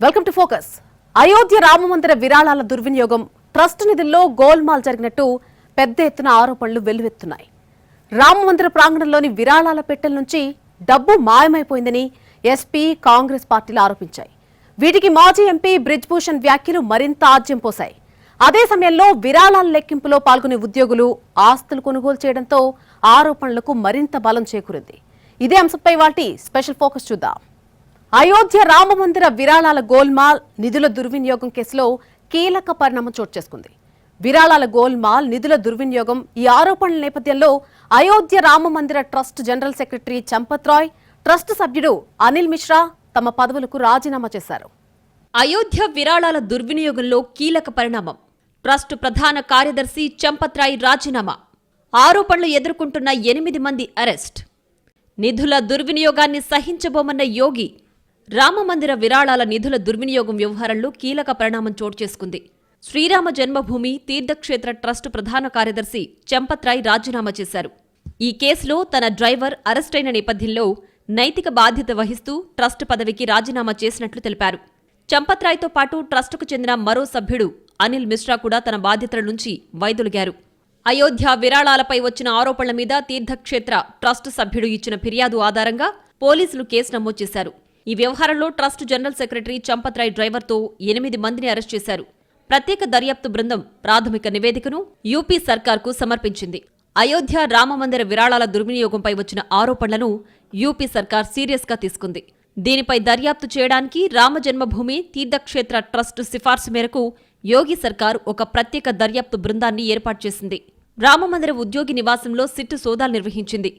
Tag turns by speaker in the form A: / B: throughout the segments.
A: Welcome to focus. Ayodhya రామమందిర విరాళాల దుర్వినియోగం, ట్రస్ట్ నిధుల్లో గోల్మాల్ జరిగినట్టు పెద్ద ఎత్తున ఆరోపణలు వెల్లువెత్తున్నాయి. రామమందిర ప్రాంగణంలోని విరాళాల పెట్టెల నుంచి డబ్బు మాయమైపోయిందని ఎస్పీ, కాంగ్రెస్ పార్టీలు ఆరోపించాయి. వీటికి మాజీ ఎంపీ బ్రిజ్ భూషణ్ వ్యాఖ్యలు మరింత ఆజ్యం పోశాయి. అదే సమయంలో విరాళాల లెక్కింపులో పాల్గొనే ఉద్యోగులు ఆస్తులు కొనుగోలు చేయడంతో ఆరోపణలకు మరింత బలం చేకూరింది. ఇదే అంశంపై వాటి స్పెషల్ ఫోకస్ చూద్దాం. అయోధ్య రామమందిర విరాళాల గోల్మాల్, నిధుల దుర్వినియోగం కేసులో కీలక పరిణామం చోటు చేసుకుంది. విరాళాల గోల్మాల్, నిధుల దుర్వినియోగం ఈ ఆరోపణల నేపథ్యంలో అయోధ్య రామమందిర trust general secretary Champat Roy, trust సభ్యుడు అనిల్ మిశ్రా తమ పదవులకు రాజీనామా చేశారు.
B: అయోధ్య విరాళాల దుర్వినియోగంలో కీలక పరిణామం. ట్రస్ట్ ప్రధాన కార్యదర్శి చంపత్ రాయ్ రాజీనామా. ఆరోపణలు ఎదుర్కొంటున్న 8 మంది అరెస్ట్. నిధుల దుర్వినియోగాన్ని సహించబోమన్న యోగి. రామమందిర విరాళాల నిధుల దుర్వినియోగం వ్యవహారంలో కీలక పరిణామం చోటు చేసుకుంది. శ్రీరామ జన్మభూమి తీర్థక్షేత్ర ట్రస్ట్ ప్రధాన కార్యదర్శి చంపత్ రాయ్ రాజీనామా చేశారు. ఈ కేసులో తన డ్రైవర్ అరెస్టైన నేపథ్యంలో నైతిక బాధ్యత వహిస్తూ ట్రస్ట్ పదవికి రాజీనామా చేసినట్లు తెలిపారు. చంపత్ రాయ్తో పాటు ట్రస్టుకు చెందిన మరో సభ్యుడు అనిల్ మిశ్రా కూడా తన బాధ్యతల నుంచి వైదొలిగారు. అయోధ్య విరాళాలపై వచ్చిన ఆరోపణల మీద తీర్థక్షేత్ర ట్రస్ట్ సభ్యుడు ఇచ్చిన ఫిర్యాదు ఆధారంగా పోలీసులు కేసు నమోదు చేశారు. ఈ వ్యవహారంలో trust general secretary Champat Rai డ్రైవర్తో 8 మందిని అరెస్ట్ చేశారు. ప్రత్యేక దర్యాప్తు బృందం ప్రాథమిక నివేదికను యూపీ సర్కార్కు సమర్పించింది. అయోధ్య రామమందిర విరాళాల దుర్వినియోగంపై వచ్చిన ఆరోపణలను యూపీ సర్కార్ సీరియస్గా తీసుకుంది. దీనిపై దర్యాప్తు చేయడానికి రామజన్మభూమి తీర్థక్షేత్ర ట్రస్ట్ సిఫార్సు మేరకు యోగి సర్కార్ ఒక ప్రత్యేక దర్యాప్తు బృందాన్ని ఏర్పాటు చేసింది. రామమందిర ఉద్యోగి నివాసంలో సిట్టు సోదాలు నిర్వహించింది.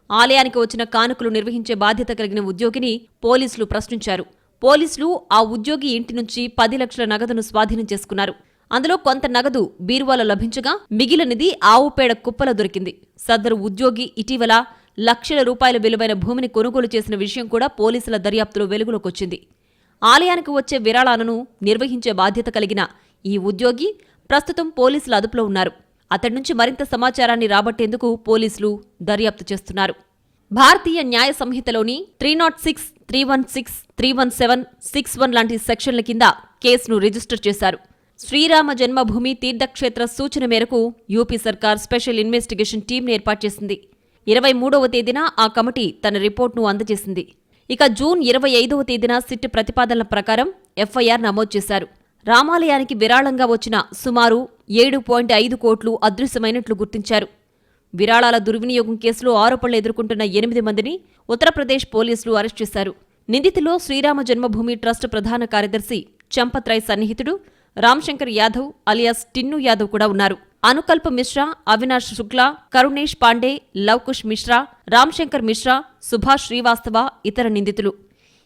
B: ఆలయానికి వచ్చిన కానుకలు నిర్వహించే బాధ్యత కలిగిన ఉద్యోగిని పోలీసులు ప్రశ్నించారు. పోలీసులు ఆ ఉద్యోగి ఇంటి నుంచి 10 లక్షల నగదును స్వాధీనం చేసుకున్నారు. అందులో కొంత నగదు బీరువాలో లభించగా మిగిలినది ఆవు పేడ కుప్పలో దొరికింది. సదరు ఉద్యోగి ఇటీవల లక్షల రూపాయల విలువైన భూమిని కొనుగోలు చేసిన విషయం కూడా పోలీసుల దర్యాప్తులో వెలుగులోకొచ్చింది. ఆలయానికి వచ్చే విరాళాలను నిర్వహించే బాధ్యత కలిగిన ఈ ఉద్యోగి ప్రస్తుతం పోలీసుల అదుపులో ఉన్నారు. అతడి నుంచి మరింత సమాచారాన్ని రాబట్టేందుకు పోలీసులు దర్యాప్తు చేస్తున్నారు. భారతీయ న్యాయ సంహితలోని 306, 316, 317, 61 లాంటి సెక్షన్ల కింద కేసును రిజిస్టర్ చేశారు. శ్రీరామ జన్మభూమి తీర్థక్షేత్ర సూచన మేరకు యూపీ సర్కార్ స్పెషల్ ఇన్వెస్టిగేషన్ టీంను ఏర్పాటు చేసింది. 23వ తేదీన ఆ కమిటీ తన రిపోర్టును అందజేసింది. ఇక జూన్ 25వ తేదీన సిట్ ప్రతిపాదనల ప్రకారం ఎఫ్ఐఆర్ నమోదు చేశారు. రామాలయానికి విరాళంగా వచ్చిన సుమారు 7.5 కోట్లు అదృశ్యమైనట్లు గుర్తించారు. విరాళాల దుర్వినియోగం కేసులో ఆరోపణలు ఎదుర్కొంటున్న 8 మందిని ఉత్తరప్రదేశ్ పోలీసులు అరెస్ట్ చేశారు. నిందితులో శ్రీరామ జన్మభూమి ట్రస్ట్ ప్రధాన కార్యదర్శి చంపత్ రాయ్ సన్నిహితుడు రామ్శంకర్ యాదవ్ అలియాస్ టిన్ను యాదవ్ కూడా ఉన్నారు. అనుకల్ప మిశ్రా, అవినాష్ శుక్లా, కరుణేష్ పాండే, లవ్కుష్ మిశ్రా, రామ్శంకర్ మిశ్రా, సుభాష్ శ్రీవాస్తవ ఇతర నిందితులు.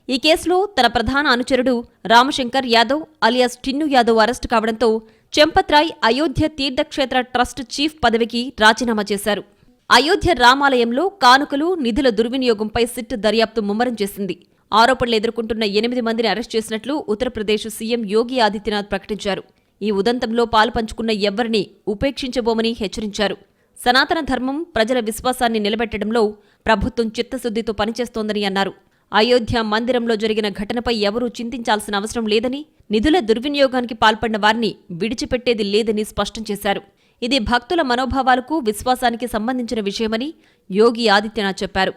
B: ఈ కేసులో తన ప్రధాన అనుచరుడు రామశంకర్ యాదవ్ అలియాస్ టిన్ను యాదవ్ అరెస్టు కావడంతో చంపత్ రాయ్ అయోధ్య తీర్థక్షేత్ర ట్రస్ట్ చీఫ్ పదవికి రాజీనామా చేశారు. అయోధ్య రామాలయంలో కానుకలు, నిధుల దుర్వినియోగంపై సిట్ దర్యాప్తు ముమ్మరం చేసింది. ఆరోపణలు ఎదుర్కొంటున్న 8 మందిని అరెస్ట్ చేసినట్లు ఉత్తరప్రదేశ్ సీఎం యోగి ఆదిత్యనాథ్ ప్రకటించారు. ఈ ఉదంతంలో పాలుపంచుకున్న ఎవ్వరినీ ఉపేక్షించబోమని హెచ్చరించారు. సనాతన ధర్మం, ప్రజల విశ్వాసాన్ని నిలబెట్టడంలో ప్రభుత్వం చిత్తశుద్ధితో పనిచేస్తోందని అన్నారు. అయోధ్య మందిరంలో జరిగిన ఘటనపై ఎవరూ చింతించాల్సిన అవసరం లేదని, నిధుల దుర్వినియోగానికి పాల్పడిన వారిని విడిచిపెట్టేది లేదని స్పష్టం చేశారు. ఇది భక్తుల మనోభావాలకు, విశ్వాసానికి సంబంధించిన విషయమని యోగి ఆదిత్యనాథ్ చెప్పారు.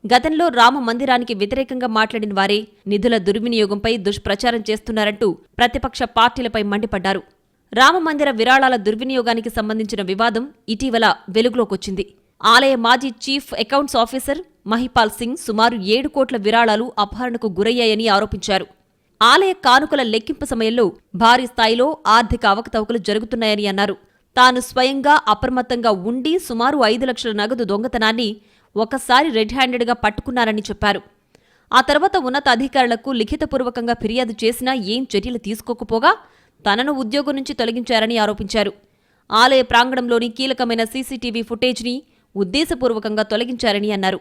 B: గతంలో రామ మందిరానికి వ్యతిరేకంగా మాట్లాడిన వారే నిధుల దుర్వినియోగంపై దుష్ప్రచారం చేస్తున్నారంటూ ప్రతిపక్ష పార్టీలపై మండిపడ్డారు. రామమందిర విరాళాల దుర్వినియోగానికి సంబంధించిన వివాదం ఇటీవల వెలుగులోకొచ్చింది. ఆలయ మాజీ chief accounts officer Mahipal Singh సుమారు 7 కోట్ల విరాళాలు అపహరణకు గురయ్యాయని ఆరోపించారు. ఆలయ కానుకల లెక్కింపు సమయంలో భారీ స్థాయిలో ఆర్థిక అవకతవకలు జరుగుతున్నాయని అన్నారు. తాను స్వయంగా అప్రమత్తంగా ఉండి సుమారు 5 లక్షల నగదు దొంగతనాన్ని ఒకసారి రెడ్ హ్యాండెడ్గా పట్టుకున్నారని చెప్పారు. ఆ తర్వాత ఉన్నత అధికారులకు లిఖితపూర్వకంగా ఫిర్యాదు చేసినా ఏం చర్యలు తీసుకోకపోగా తనను ఉద్యోగం నుంచి తొలగించారని ఆరోపించారు. ఆలయ ప్రాంగణంలోని కీలకమైన సీసీటీవీ ఫుటేజ్ని ఉద్దేశపూర్వకంగా తొలగించారని అన్నారు.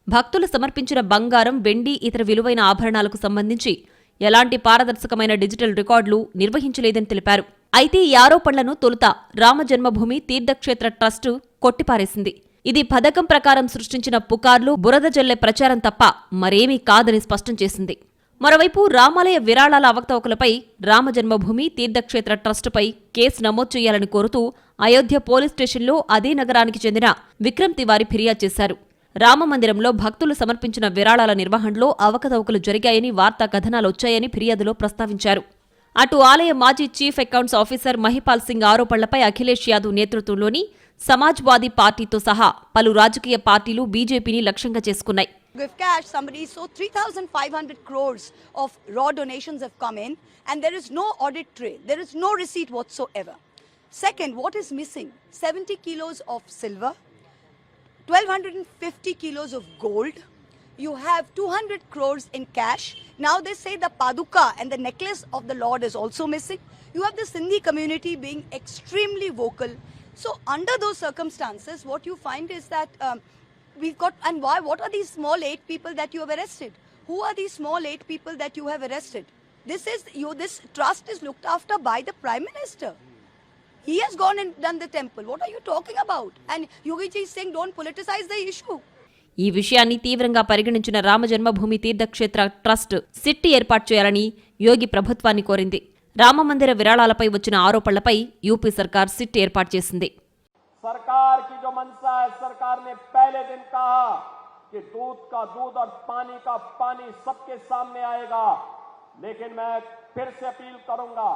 B: భక్తులు సమర్పించిన బంగారం, వెండి, ఇతర విలువైన ఆభరణాలకు సంబంధించి ఎలాంటి పారదర్శకమైన డిజిటల్ రికార్డులు నిర్వహించలేదని తెలిపారు. అయితే ఈ ఆరోపణలను తొలుత రామజన్మభూమి తీర్థక్షేత్ర ట్రస్టు కొట్టిపారేసింది. ఇది పథకం ప్రకారం సృష్టించిన పుకార్లు, బురద జల్లే ప్రచారం తప్ప మరేమీ కాదని స్పష్టం చేసింది. మరోవైపు రామాలయ విరాళాల అవకతవకలపై రామజన్మభూమి తీర్థక్షేత్ర ట్రస్టుపై కేసు నమోదు చేయాలని కోరుతూ అయోధ్య పోలీస్ స్టేషన్లో అదే నగరానికి చెందిన విక్రమ్ తివారీ ఫిర్యాదు చేశారు. రామమందిరంలో భక్తులు సమర్పించిన విరాళాల నిర్వహణలో అవకతవకలు జరిగాయని వార్తా కథనాలొచ్చాయని ఫిర్యాదులో ప్రస్తావించారు. అటు ఆలయ మాజీ chief accounts officer Mahipal Singh ఆరోపణలపై అఖిలేష్ యాదవ్ నేతృత్వంలోని సమాజ్వాదీ పార్టీతో సహా పలు రాజకీయ పార్టీలు బీజేపీని లక్ష్యంగా చేసుకున్నాయి.
C: Give cash, somebody, so 3,500 crores of raw donations have come in and there is no audit trail, there is no receipt whatsoever. Second, what is missing? 70 kilos of silver, 1,250 kilos of gold, you have 200 crores in cash. Now they say the paduka and the necklace of the Lord is also missing. You have the Sindhi community being extremely vocal. So under those circumstances, what you find is that we've got, and why? What are these small 8 people that you have arrested? Who are these small 8 people that you have arrested? This trust is looked after by the Prime Minister. He has gone and done the temple. What are you talking about? And Yogi Ji is saying don't politicize the issue.
B: ఈ విషయాన్ని తీవ్రంగా పరిగణించిన రామజన్మభూమి Teerthkshetra trust SIT ఏర్పాటు చేయాలని యోగి ప్రభుత్వాన్ని కోరింది. రామమందిర విరాళాలపై వచ్చిన ఆరోపణలపై యూపీ సర్కార్ సిట్ ఏర్పాటు చేసింది.
D: सरकार की जो मंशा है, सरकार ने पहले दिन कहा कि दूध का दूध और पानी का पानी सबके सामने आएगा, लेकिन मैं फिर से अपील करूंगा,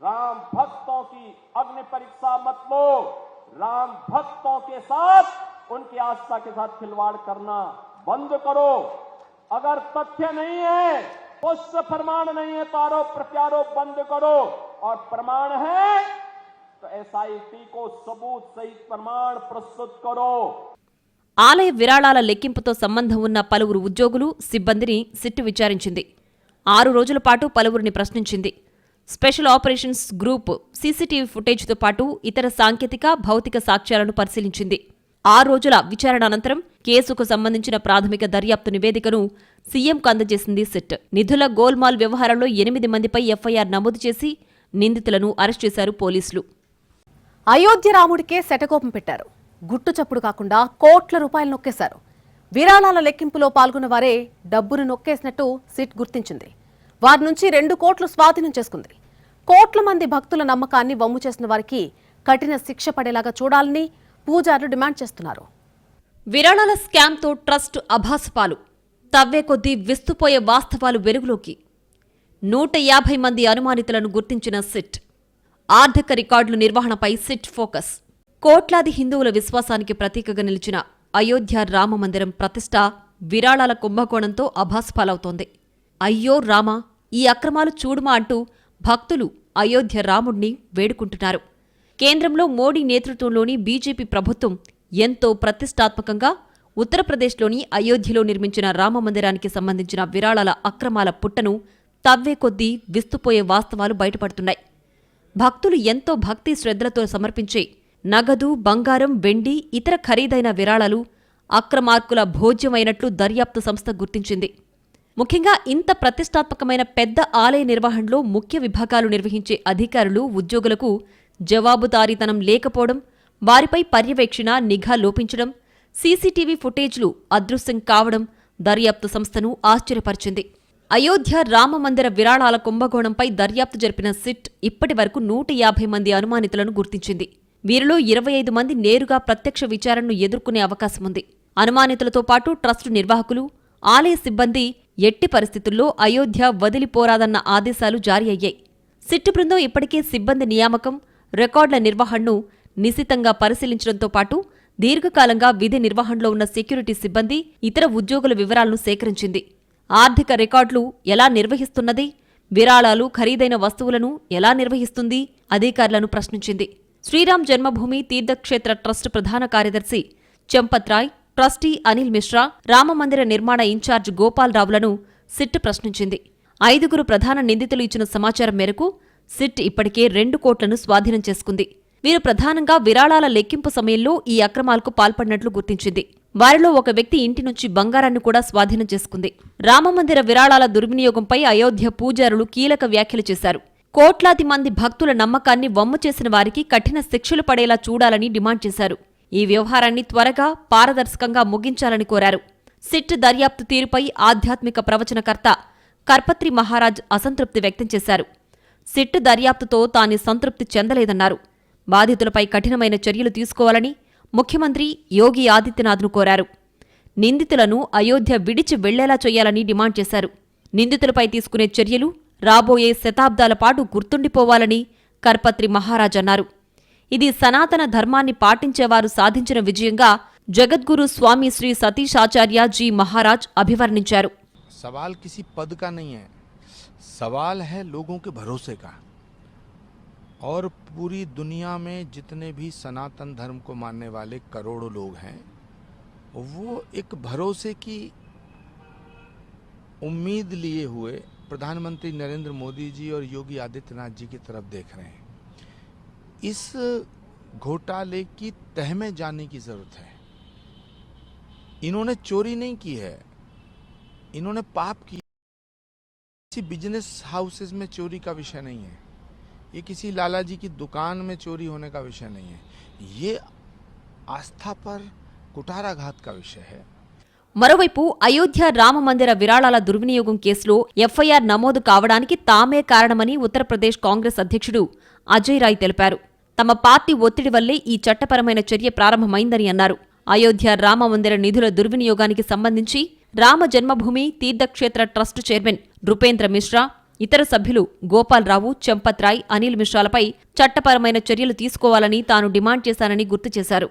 D: राम भक्तों की अग्नि परीक्षा मत लो, राम भक्तों के साथ उनकी आस्था के साथ खिलवाड़ करना बंद करो. अगर तथ्य नहीं है, पुष्ट प्रमाण नहीं है तो आरोप प्रत्यारोप बंद करो, और प्रमाण है तो एसआईटी को सबूत सहित प्रमाण प्रस्तुत करो.
B: ఆలయ విరాళాల లెక్కింపుతో సంబంధం ఉన్న పలువురు ఉద్యోగులు, సిబ్బందిని సిట్టు విచారించింది. 6 రోజుల పాటు పలువురిని ప్రశ్నించింది. స్పెషల్ ఆపరేషన్స్ గ్రూప్ సీసీటీవీ ఫుటేజ్తో పాటు ఇతర సాంకేతిక, భౌతిక సాక్ష్యాలను పరిశీలించింది. 6 రోజుల విచారణ అనంతరం కేసుకు సంబంధించిన ప్రాథమిక దర్యాప్తు నివేదికను సీఎంకు అందజేసింది సిట్. నిధుల గోల్మాల్ వ్యవహారంలో 8 మందిపై ఎఫ్ఐఆర్ నమోదు చేసి నిందితులను అరెస్ట్ చేశారు పోలీసులు.
A: అయోధ్య రాముడికే శటకోపం పెట్టారు. గుట్టు చప్పుడు కాకుండా కోట్ల రూపాయలు నొక్కేశారు. విరాళాల లెక్కింపులో పాల్గొన్న వారే డబ్బును నొక్కేసినట్టు సిట్ గుర్తించింది. వారి నుంచి 2 కోట్లు స్వాధీనం చేసుకుంది. కోట్ల మంది భక్తుల నమ్మకాన్ని వమ్ము చేసిన వారికి కఠిన శిక్ష పడేలాగా చూడాలని పూజారులు డిమాండ్ చేస్తున్నారు.
B: విరాళాల స్కామ్తో ట్రస్ట్ అభాసుపాలు, తవ్వే కొద్దీ విస్తుపోయే వాస్తవాలు వెలుగులోకి. 150 మంది అనుమానితులను గుర్తించిన సిట్. ఆర్థిక రికార్డుల నిర్వహణపై సిట్ ఫోకస్. కోట్లాది హిందువుల విశ్వాసానికి ప్రతీకగా నిలిచిన అయోధ్య రామమందిరం ప్రతిష్ఠ విరాళాల కుంభకోణంతో అభాసుపాలవుతోంది. అయ్యో రామా, ఈ అక్రమాలు చూడుమా అంటూ భక్తులు అయోధ్య రాముడిని వేడుకుంటున్నారు. కేంద్రంలో మోడీ నేతృత్వంలోని బీజేపీ ప్రభుత్వం ఎంతో ప్రతిష్టాత్మకంగా ఉత్తరప్రదేశ్లోని అయోధ్యలో నిర్మించిన రామమందిరానికి సంబంధించిన విరాళాల అక్రమాల పుట్టను తవ్వే కొద్దీ విస్తుపోయే వాస్తవాలు బయటపడుతున్నాయి. భక్తులు ఎంతో భక్తి శ్రద్ధలతో సమర్పించే నగదు, బంగారం, వెండి, ఇతర ఖరీదైన విరాళాలు అక్రమార్కుల భోజ్యమైనట్లు దర్యాప్తు సంస్థ గుర్తించింది. ముఖ్యంగా ఇంత ప్రతిష్టాత్మకమైన పెద్ద ఆలయ నిర్వహణలో ముఖ్య విభాగాలు నిర్వహించే అధికారులు, ఉద్యోగులకు జవాబుదారీతనం లేకపోవడం, వారిపై పర్యవేక్షణ, నిఘా లోపించడం, సీసీటీవీ ఫుటేజ్లు అదృశ్యం కావడం దర్యాప్తు సంస్థను ఆశ్చర్యపరిచింది. అయోధ్య రామమందిర విరాళాల కుంభకోణంపై దర్యాప్తు జరిపిన సిట్ ఇప్పటి వరకు 150 మంది అనుమానితులను గుర్తించింది. వీరిలో 25 మంది నేరుగా ప్రత్యక్ష విచారణను ఎదుర్కొనే అవకాశముంది. అనుమానితులతో పాటు ట్రస్టు నిర్వాహకులు, ఆలయ సిబ్బంది ఎట్టి పరిస్థితుల్లో అయోధ్య వదిలిపోరాదన్న ఆదేశాలు జారీ అయ్యాయి. సిట్ బృందం ఇప్పటికే సిబ్బంది నియామకం, రికార్డుల నిర్వహణను నిశితంగా పరిశీలించడంతో పాటు దీర్ఘకాలంగా విధి నిర్వహణలో ఉన్న సెక్యూరిటీ సిబ్బంది, ఇతర ఉద్యోగుల వివరాలను సేకరించింది. ఆర్థిక రికార్డులు ఎలా నిర్వహిస్తున్నది, విరాళాలు, ఖరీదైన వస్తువులను ఎలా నిర్వహిస్తుంది అధికారులను ప్రశ్నించింది. శ్రీరామ్ జన్మభూమి తీర్థక్షేత్ర ట్రస్ట్ ప్రధాన కార్యదర్శి చంపత్ రాయ్, ట్రస్టీ అనిల్ మిశ్రా, రామమందిర నిర్మాణ ఇన్ఛార్జ్ గోపాల్ రావులను సిట్ ప్రశ్నించింది. 5 ప్రధాన నిందితులు ఇచ్చిన సమాచారం మేరకు సిట్ ఇప్పటికే 2 కోట్లను స్వాధీనం చేసుకుంది. వీరు ప్రధానంగా విరాళాల లెక్కింపు సమయంలో ఈ అక్రమాలకు పాల్పడినట్లు గుర్తించింది. వారిలో ఒక వ్యక్తి ఇంటి నుంచి బంగారాన్ని కూడా స్వాధీనం చేసుకుంది. రామమందిర విరాళాల దుర్వినియోగంపై అయోధ్య పూజారులు కీలక వ్యాఖ్యలు చేశారు. కోట్లాది మంది భక్తుల నమ్మకాన్ని వమ్ము చేసిన వారికి కఠిన శిక్షలు పడేలా చూడాలని డిమాండ్ చేశారు. ఈ వ్యవహారాన్ని త్వరగా, పారదర్శకంగా ముగించాలని కోరారు. సిట్ దర్యాప్తు తీరుపై ఆధ్యాత్మిక ప్రవచనకర్త కర్పత్రి మహారాజ్ అసంతృప్తి వ్యక్తం చేశారు. సిట్ దర్యాప్తుతో తాను సంతృప్తి చెందలేదన్నారు. బాధితులపై కఠినమైన చర్యలు తీసుకోవాలని ముఖ్యమంత్రి యోగి ఆదిత్యనాథ్ను కోరారు. నిందితులను అయోధ్య విడిచి వెళ్లేలా చేయాలని డిమాండ్ చేశారు. నిందితులపై తీసుకునే చర్యలు రాబోయే శతాబ్దాల పాటు గుర్తుండిపోవాలని కర్పత్రి మహారాజ్ అన్నారు. ఇది సనాతన ధర్మాన్ని పాటించేవారు సాధించిన విజయంగా జగద్గురు స్వామి శ్రీ సతీశాచార్య జీ మహారాజ్ అభివర్ణించారు.
E: सवाल किसी पद का नहीं है, सवाल है लोगों के भरोसे का। और पूरी दुनिया में जितने भी सनातन धर्म को मानने वाले करोड़ों लोग हैं, वो एक भरोसे की उम्मीद लिए हुए प्रधानमंत्री नरेंद्र मोदी जी और योगी आदित्यनाथ जी की तरफ देख रहे हैं। इस घोटाले की तह में जाने की जरूरत है। इन्होंने चोरी नहीं की है, इन्होंने पाप किया। किसी बिजनेस हाउसेस में चोरी का विषय नहीं है, ये किसी लाला जी की दुकान में चोरी होने का विषय नहीं है, ये आस्था पर कुठाराघात का विषय है।
B: మరోవైపు అయోధ్య రామమందిర విరాళాల దుర్వినియోగం కేసులో ఎఫ్ఐఆర్ నమోదు కావడానికి తామే కారణమని ఉత్తరప్రదేశ్ కాంగ్రెస్ అధ్యక్షుడు అజయ్ రాయ్ తెలిపారు. తమ పార్టీ ఒత్తిడి వల్లే ఈ చట్టపరమైన చర్య ప్రారంభమైందని అన్నారు. అయోధ్య రామమందిర నిధుల దుర్వినియోగానికి సంబంధించి రామ జన్మభూమి తీర్థక్షేత్ర ట్రస్టు చైర్మన్ నృపేంద్ర మిశ్రా, ఇతర సభ్యులు గోపాలరావు, చంపత్ రాయ్, అనిల్ మిశ్రాలపై చట్టపరమైన చర్యలు తీసుకోవాలని తాను డిమాండ్ చేశానని గుర్తు చేశారు.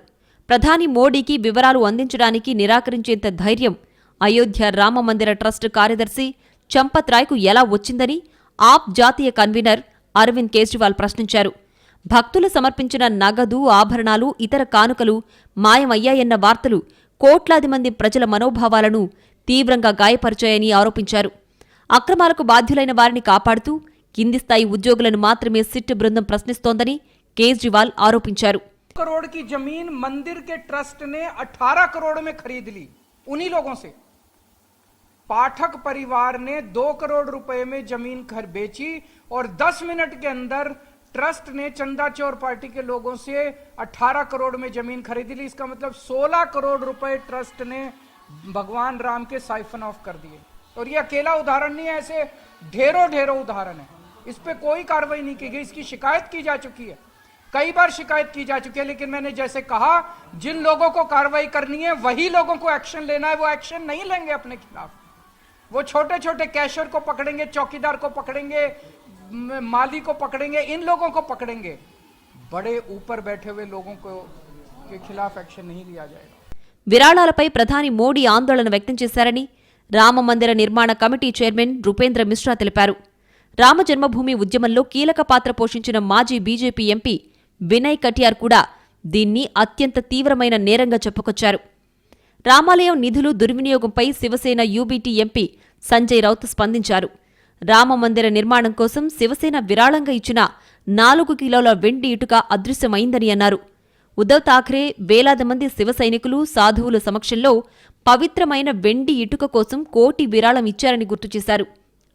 B: ప్రధాని మోడీకి వివరాలు అందించడానికి నిరాకరించేంత ధైర్యం అయోధ్య రామమందిర ట్రస్ట్ కార్యదర్శి చంపత్ రాయ్కు ఎలా వచ్చిందని ఆప్ జాతీయ కన్వీనర్ అరవింద్ కేజ్రీవాల్ ప్రశ్నించారు. భక్తులు సమర్పించిన నగదు, ఆభరణాలు, ఇతర కానుకలు మాయమయ్యాయన్న వార్తలు కోట్లాది మంది ప్రజల మనోభావాలను తీవ్రంగా గాయపరిచాయని ఆరోపించారు. అక్రమాలకు బాధ్యులైన వారిని కాపాడుతూ కింది స్థాయి ఉద్యోగులను మాత్రమే సిట్ బృందం ప్రశ్నిస్తోందని కేజ్రీవాల్ ఆరోపించారు.
F: करोड़ की जमीन मंदिर के ट्रस्ट ने 18 करोड़ में खरीद ली उन्हीं लोगों से। पाठक परिवार ने 2 करोड़ रुपए में जमीन बेची और 10 मिनट के अंदर ट्रस्ट ने चंदा चोर पार्टी के लोगों से 18 करोड़ में जमीन खरीद ली। इसका मतलब 16 करोड़ रुपए ट्रस्ट ने भगवान राम के साइफन ऑफ कर दिए। और ये अकेला उदाहरण नहीं है, ऐसे ढेरों उदाहरण है। इस पे कोई कार्रवाई नहीं की गई। इसकी शिकायत की जा चुकी है, कई बार शिकायत की जा चुकी है, लेकिन मैंने जैसे कहा जिन लोगों को कार्रवाई करनी है वही लोगों को एक्शन लेना है। वो एक्शन नहीं लेंगे अपने खिलाफ। वो छोटे छोटे कैशियर को पकड़ेंगे, चौकीदार को पकड़ेंगे, माली को पकड़ेंगे, इन लोगों को पकड़ेंगे। बड़े ऊपर बैठे हुए लोगों को के खिलाफ एक्शन नहीं लिया जाएगा।
B: విరాళాలపై ప్రధాని మోడీ ఆందోళన వ్యక్తం చేశారని రామమందిర నిర్మాణ కమిటీ చైర్మన్ నృపేంద్ర మిశ్రా తెలిపారు. రామ జన్మభూమి ఉద్యమంలో కీలక పాత్ర పోషించిన మాజీ బీజేపీ ఎంపీ వినయ్ కటియార్ కూడా దీన్ని అత్యంత తీవ్రమైన నేరంగా చెప్పుకొచ్చారు. రామాలయం నిధులు దుర్వినియోగంపై శివసేన యూబీటీ ఎంపీ సంజయ్ రౌత్ స్పందించారు. రామమందిర నిర్మాణం కోసం శివసేన విరాళంగా ఇచ్చిన 4 కిలోల వెండి ఇటుక అదృశ్యమైందని అన్నారు. ఉద్ధవ్ ఠాక్రే, వేలాది మంది శివ సైనికులు, సాధువుల సమక్షంలో పవిత్రమైన వెండి ఇటుక కోసం కోటి విరాళం ఇచ్చారని గుర్తు చేశారు.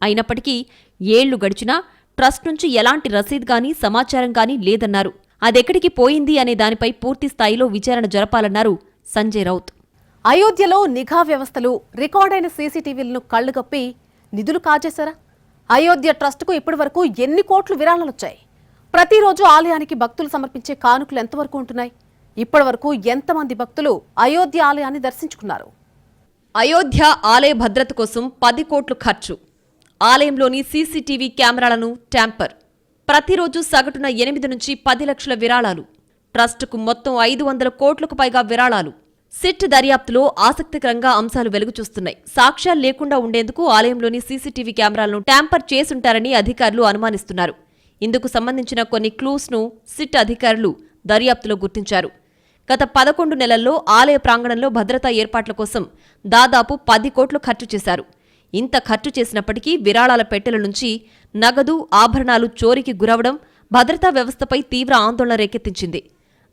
B: అయినప్పటికీ ఏళ్లు గడిచినా ట్రస్ట్ నుంచి ఎలాంటి రసీదు గానీ, సమాచారం గానీ లేదన్నారు. అదెక్కడికి పోయింది అనే దానిపై పూర్తి స్థాయిలో విచారణ జరపాలన్నారు సంజయ్ రౌత్.
A: అయోధ్యలో నిఘా వ్యవస్థలు, రికార్డైన సీసీటీవీలను కళ్లుగప్పి నిధులు కాజేశారా? అయోధ్య ట్రస్టుకు ఇప్పటివరకు ఎన్ని కోట్లు విరాళాలొచ్చాయి? ప్రతిరోజు ఆలయానికి భక్తులు సమర్పించే కానుకలు ఎంతవరకు ఉంటున్నాయి? ఇప్పటివరకు ఎంతమంది భక్తులు అయోధ్య ఆలయాన్ని దర్శించుకున్నారు?
B: అయోధ్య ఆలయ భద్రత కోసం 10 కోట్లు ఖర్చు. ఆలయంలోని సీసీటీవీ కెమెరాలను ట్యాంపర్. ప్రతిరోజు సగటున 8 నుంచి 10 లక్షల విరాళాలు. ట్రస్టుకు మొత్తం 500 కోట్లకు పైగా విరాళాలు. సిట్ దర్యాప్తులో ఆసక్తికరంగా అంశాలు వెలుగుచూస్తున్నాయి. సాక్ష్యాలు లేకుండా ఉండేందుకు ఆలయంలోని సీసీటీవీ కెమెరాలను ట్యాంపర్ చేసుంటారని అధికారులు అనుమానిస్తున్నారు. ఇందుకు సంబంధించిన కొన్ని క్లూస్ను సిట్ అధికారులు దర్యాప్తులో గుర్తించారు. గత 11 నెలల్లో ఆలయ ప్రాంగణంలో భద్రతా ఏర్పాట్ల కోసం దాదాపు 10 కోట్లు ఖర్చు చేశారు. ఇంత ఖర్చు చేసినప్పటికీ విరాళాల పెట్టెల నుంచి నగదు, ఆభరణాలు చోరీకి గురవడం భద్రతా వ్యవస్థపై తీవ్ర ఆందోళన రేకెత్తించింది.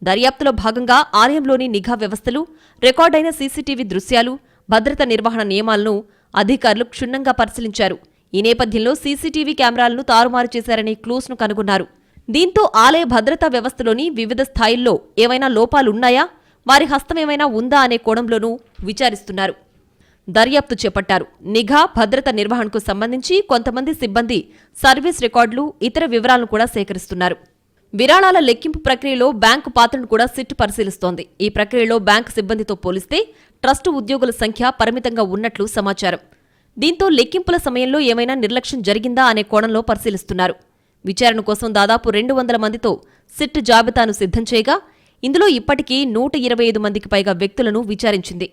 B: దర్యాప్తులో భాగంగా ఆలయంలోని నిఘా వ్యవస్థలు, రికార్డైన సీసీటీవీ దృశ్యాలు, భద్రతా నిర్వహణ నియమాలను అధికారులు క్షుణ్ణంగా పరిశీలించారు. ఈ నేపథ్యంలో సీసీటీవీ కెమెరాలను తారుమారు చేశారనే క్లూస్ను కనుగొన్నారు. దీంతో ఆలయ భద్రతా వ్యవస్థలోని వివిధ స్థాయిల్లో ఏవైనా లోపాలున్నాయా, వారి హస్తమేమైనా ఉందా అనే కోణంలోనూ విచారిస్తున్నారు. దర్యాప్తు చేపట్టారు. నిఘా, భద్రత నిర్వహణకు సంబంధించి కొంతమంది సిబ్బంది సర్వీస్ రికార్డులు, ఇతర వివరాలను కూడా సేకరిస్తున్నారు. విరాళాల లెక్కింపు ప్రక్రియలో బ్యాంకు పాత్రను కూడా సిట్ పరిశీలిస్తోంది. ఈ ప్రక్రియలో బ్యాంకు సిబ్బందితో పోలిస్తే ట్రస్టు ఉద్యోగుల సంఖ్య పరిమితంగా ఉన్నట్లు సమాచారం. దీంతో లెక్కింపుల సమయంలో ఏమైనా నిర్లక్ష్యం జరిగిందా అనే కోణంలో పరిశీలిస్తున్నారు. విచారణ కోసం దాదాపు 200 మందితో సిట్ జాబితాను సిద్ధం చేయగా ఇందులో ఇప్పటికీ 125 మందికి పైగా వ్యక్తులను విచారించింది.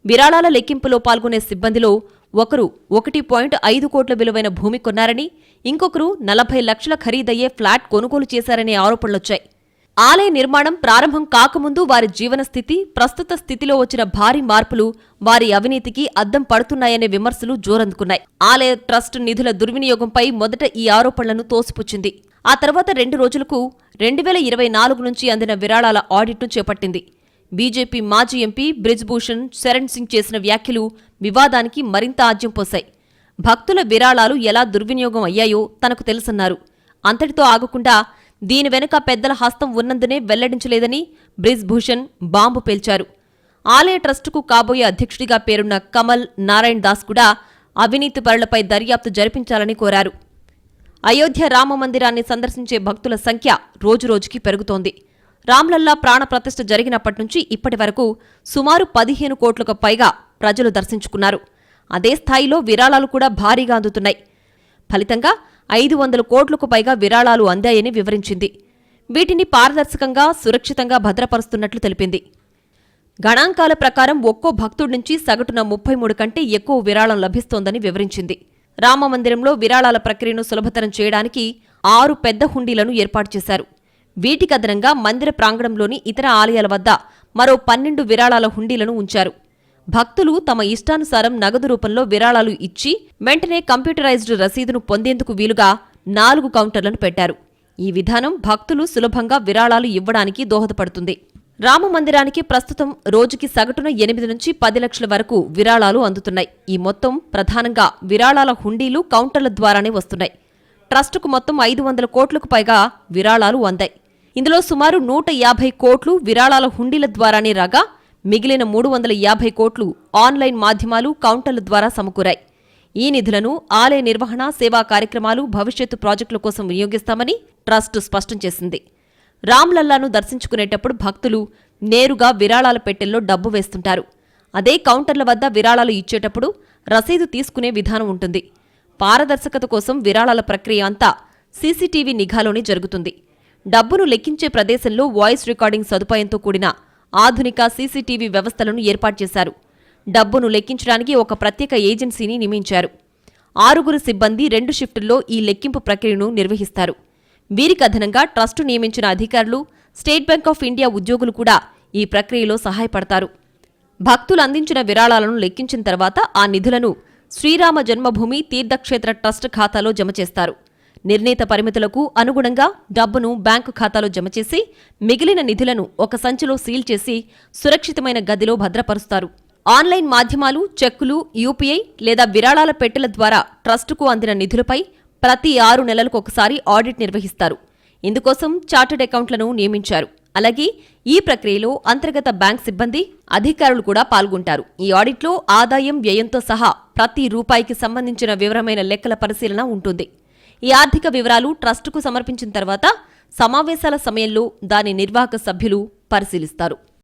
B: విరాళాల లెక్కింపులో పాల్గొనే సిబ్బందిలో ఒకరు 1.5 కోట్ల విలువైన భూమి కొన్నారని, ఇంకొకరు 40 లక్షల ఖరీదయ్యే ఫ్లాట్ కొనుగోలు చేశారనే ఆరోపణలొచ్చాయి. ఆలయ నిర్మాణం ప్రారంభం కాకముందు వారి జీవన స్థితి, ప్రస్తుత స్థితిలో వచ్చిన భారీ మార్పులు వారి అవినీతికి అద్దం పడుతున్నాయనే విమర్శలు జోరందుకున్నాయి. ఆలయ ట్రస్ట్ నిధుల దుర్వినియోగంపై మొదట ఈ ఆరోపణలను తోసిపుచ్చింది. ఆ తర్వాత 2 రోజులకు 2024 నుంచి అందిన విరాళాల ఆడిట్ను చేపట్టింది. బీజేపీ మాజీ ఎంపీ బ్రిజ్భూషణ్ శరణ్ సింగ్ చేసిన వ్యాఖ్యలు వివాదానికి మరింత ఆజ్యం పోశాయి. భక్తుల విరాళాలు ఎలా దుర్వినియోగం అయ్యాయో తనకు తెలుసన్నారు. అంతటితో ఆగకుండా దీని వెనుక పెద్దల హస్తం ఉన్నందునే వెల్లడించలేదని బ్రిజ్భూషణ్ బాంబు పేల్చారు. ఆలయ ట్రస్టుకు కాబోయే అధ్యక్షుడిగా పేరున్న కమల్ నారాయణ్ దాస్ కూడా అవినీతి పరులపై దర్యాప్తు జరిపించాలని కోరారు. అయోధ్య రామ మందిరాన్ని సందర్శించే భక్తుల సంఖ్య రోజురోజుకి పెరుగుతోంది. రామ్లల్లా ప్రాణప్రతిష్ఠ జరిగినప్పటి నుంచి ఇప్పటి వరకు సుమారు 15 కోట్లకు పైగా ప్రజలు దర్శించుకున్నారు. అదే స్థాయిలో విరాళాలు కూడా భారీగా అందుతున్నాయి. ఫలితంగా 500 కోట్లకు పైగా విరాళాలు అందాయని వివరించింది. వీటిని పారదర్శకంగా, సురక్షితంగా భద్రపరుస్తున్నట్లు తెలిపింది. గణాంకాల ప్రకారం ఒక్కో భక్తుడి నుంచి సగటున 33 కంటే ఎక్కువ విరాళం లభిస్తోందని వివరించింది. రామమందిరంలో విరాళాల ప్రక్రియను సులభతరం చేయడానికి 6 పెద్ద హుండీలను ఏర్పాటు చేశారు. వీటికదనంగా మందిర ప్రాంగణంలోని ఇతర ఆలయాల వద్ద మరో 12 విరాళాల హుండీలను ఉంచారు. భక్తులు తమ ఇష్టానుసారం నగదు రూపంలో విరాళాలు ఇచ్చి వెంటనే కంప్యూటరైజ్డ్ రసీదును పొందేందుకు వీలుగా 4 కౌంటర్లను పెట్టారు. ఈ విధానం భక్తులు సులభంగా విరాళాలు ఇవ్వడానికి దోహదపడుతుంది. రామమందిరానికి ప్రస్తుతం రోజుకి సగటున 8 నుంచి 10 లక్షల వరకు విరాళాలు అందుతున్నాయి. ఈ మొత్తం ప్రధానంగా విరాళాల హుండీలు, కౌంటర్ల ద్వారానే వస్తున్నాయి. ట్రస్టుకు మొత్తం 500 కోట్లకు పైగా విరాళాలు అందాయి. ఇందులో సుమారు 150 కోట్లు విరాళాల హుండీల ద్వారానే రాగా మిగిలిన 350 కోట్లు ఆన్లైన్ మాధ్యమాలు, కౌంటర్ల ద్వారా సమకూరాయి. ఈ నిధులను ఆలయ నిర్వహణ, సేవా కార్యక్రమాలు, భవిష్యత్తు ప్రాజెక్టుల కోసం వినియోగిస్తామని ట్రస్టు స్పష్టం చేసింది. రామ్లల్లాను దర్శించుకునేటప్పుడు భక్తులు నేరుగా విరాళాల పెట్టెల్లో డబ్బు వేస్తుంటారు. అదే కౌంటర్ల వద్ద విరాళాలు ఇచ్చేటప్పుడు రసీదు తీసుకునే విధానం ఉంటుంది. పారదర్శకత కోసం విరాళాల ప్రక్రియ అంతా సీసీటీవీ నిఘాలోనే జరుగుతుంది. డబ్బును లెక్కించే ప్రదేశంలో వాయిస్ రికార్డింగ్ సదుపాయంతో కూడిన ఆధునిక సీసీటీవీ వ్యవస్థలను ఏర్పాటు చేశారు. డబ్బును లెక్కించడానికి ఒక ప్రత్యేక ఏజెన్సీని నియమించారు. 6 సిబ్బంది 2 షిఫ్టుల్లో ఈ లెక్కింపు ప్రక్రియను నిర్వహిస్తారు. వీరికి అదనంగా ట్రస్టు నియమించిన అధికారులు, స్టేట్ బ్యాంక్ ఆఫ్ ఇండియా ఉద్యోగులు కూడా ఈ ప్రక్రియలో సహాయపడతారు. భక్తులు అందించిన విరాళాలను లెక్కించిన తర్వాత ఆ నిధులను శ్రీరామ జన్మభూమి తీర్థక్షేత్ర ట్రస్ట్ ఖాతాలో జమ చేస్తారు. నిర్ణీత పరిమితులకు అనుగుణంగా డబ్బును బ్యాంకు ఖాతాలో జమ చేసి మిగిలిన నిధులను ఒక సంచిలో సీల్ చేసి సురక్షితమైన గదిలో భద్రపరుస్తారు. ఆన్లైన్ మాధ్యమాలు, చెక్కులు, యూపీఐ లేదా విరాళాల పెట్టెల ద్వారా ట్రస్టుకు అందిన నిధులపై ప్రతి 6 నెలలకు ఒకసారి ఆడిట్ నిర్వహిస్తారు. ఇందుకోసం చార్టర్డ్ అకౌంట్లను నియమించారు. అలాగే ఈ ప్రక్రియలో అంతర్గత బ్యాంక్ సిబ్బంది, అధికారులు కూడా పాల్గొంటారు. ఈ ఆడిట్లో ఆదాయం, వ్యయంతో సహా ప్రతి రూపాయికి సంబంధించిన వివరమైన లెక్కల పరిశీలన ఉంటుంది. ఈ ఆర్థిక వివరాలు ట్రస్టుకు సమర్పించిన తర్వాత సమావేశాల సమయంలో దాని నిర్వాహక సభ్యులు పరిశీలిస్తారు.